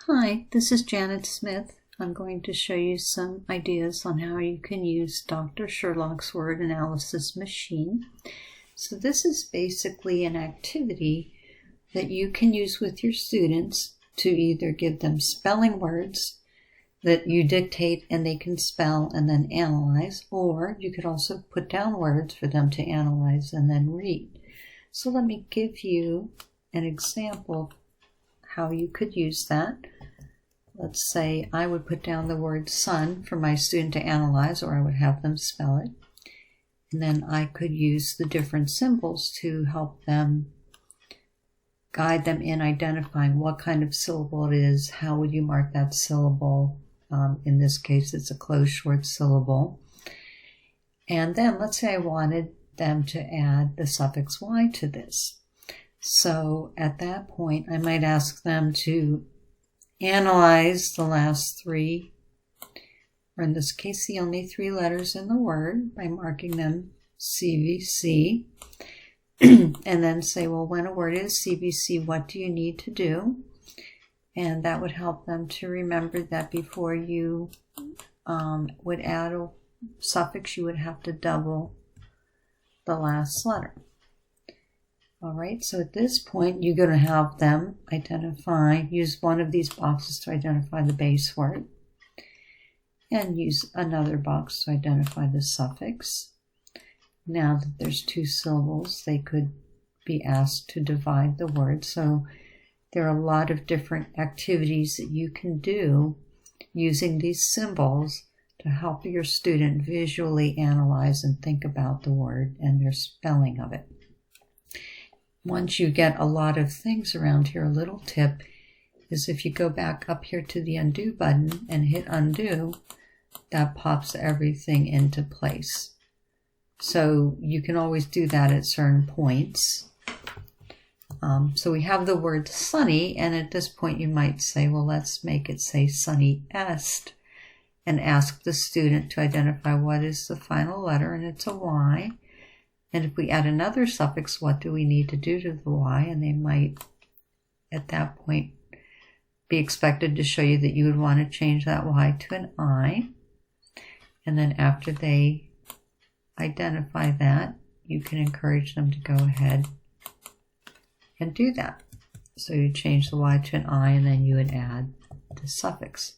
Hi, this is Janet Smith. I'm going to show you some ideas on how you can use Dr. Sherlock's word analysis machine. So this is basically an activity that you can use with your students to either give them spelling words that you dictate and they can spell and then analyze, or you could also put down words for them to analyze and then read. So let me give you an example of how you could use that. Let's say I would put down the word sun for my student to analyze, or I would have them spell it. And then I could use the different symbols to help them, guide them in identifying what kind of syllable it is. How would you mark that syllable? In this case, it's a closed short syllable. And then let's say I wanted them to add the suffix y to this. So at that point, I might ask them to analyze the last three, or in this case, the only three letters in the word, by marking them CVC. And then say, well, when a word is CVC, what do you need to do? And that would help them to remember that before you would add a suffix, you would have to double the last letter. All right, so at this point, you're going to have them use one of these boxes to identify the base word, and use another box to identify the suffix. Now that there's two syllables, they could be asked to divide the word. So there are a lot of different activities that you can do using these symbols to help your student visually analyze and think about the word and their spelling of it. Once you get a lot of things around here, a little tip is if you go back up here to the undo button and hit undo, that pops everything into place. So you can always do that at certain points. So we have the word sunny, and at this point you might say, well, let's make it say sunny est, and ask the student to identify what is the final letter, and it's a Y. And if we add another suffix, what do we need to do to the Y? And they might, at that point, be expected to show you that you would want to change that Y to an I. And then after they identify that, you can encourage them to go ahead and do that. So you change the Y to an I, and then you would add the suffix.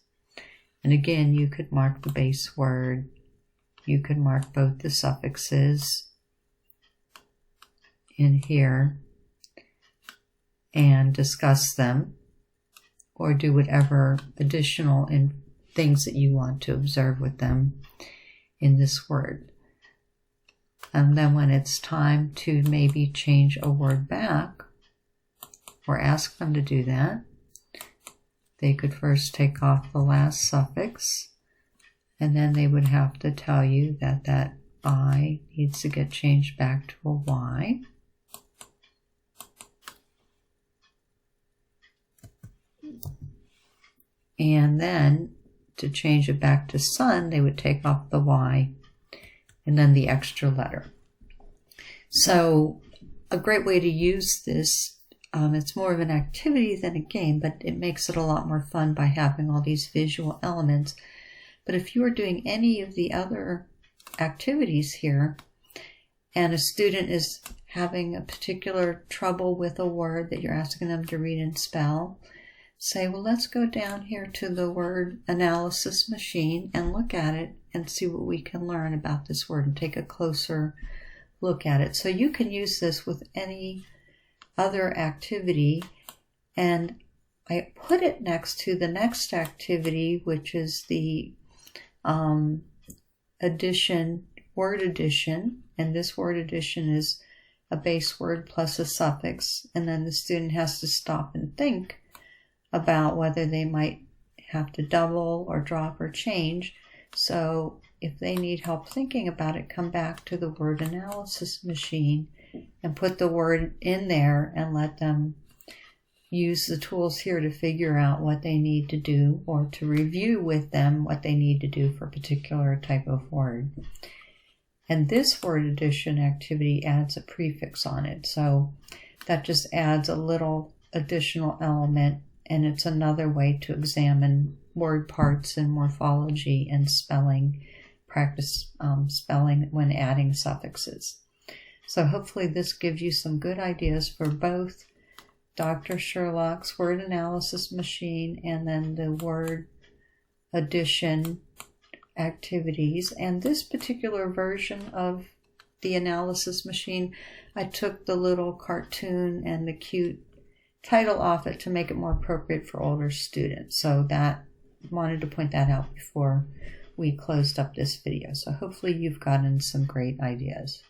And again, you could mark the base word. You could mark both the suffixes in here and discuss them, or do whatever additional things that you want to observe with them in this word. And then when it's time to maybe change a word back, or ask them to do that, they could first take off the last suffix, and then they would have to tell you that that I needs to get changed back to a Y. And then to change it back to sun, they would take off the Y and then the extra letter. So a great way to use this, it's more of an activity than a game, but it makes it a lot more fun by having all these visual elements. But if you are doing any of the other activities here, and a student is having a particular trouble with a word that you're asking them to read and spell, say, well, let's go down here to the word analysis machine and look at it and see what we can learn about this word and take a closer look at it. So you can use this with any other activity, and I put it next to the next activity, which is the word addition, and this word addition is a base word plus a suffix, and then the student has to stop and think about whether they might have to double or drop or change. So if they need help thinking about it, come back to the word analysis machine and put the word in there and let them use the tools here to figure out what they need to do, or to review with them what they need to do for a particular type of word. And this word addition activity adds a prefix on it. So that just adds a little additional element and it's another way to examine word parts and morphology and spelling, practice spelling when adding suffixes. So hopefully this gives you some good ideas for both Dr. Sherlock's word analysis machine and then the word addition activities. And this particular version of the analysis machine, I took the little cartoon and the cute title off it to make it more appropriate for older students. So that, wanted to point that out before we closed up this video. So hopefully you've gotten some great ideas.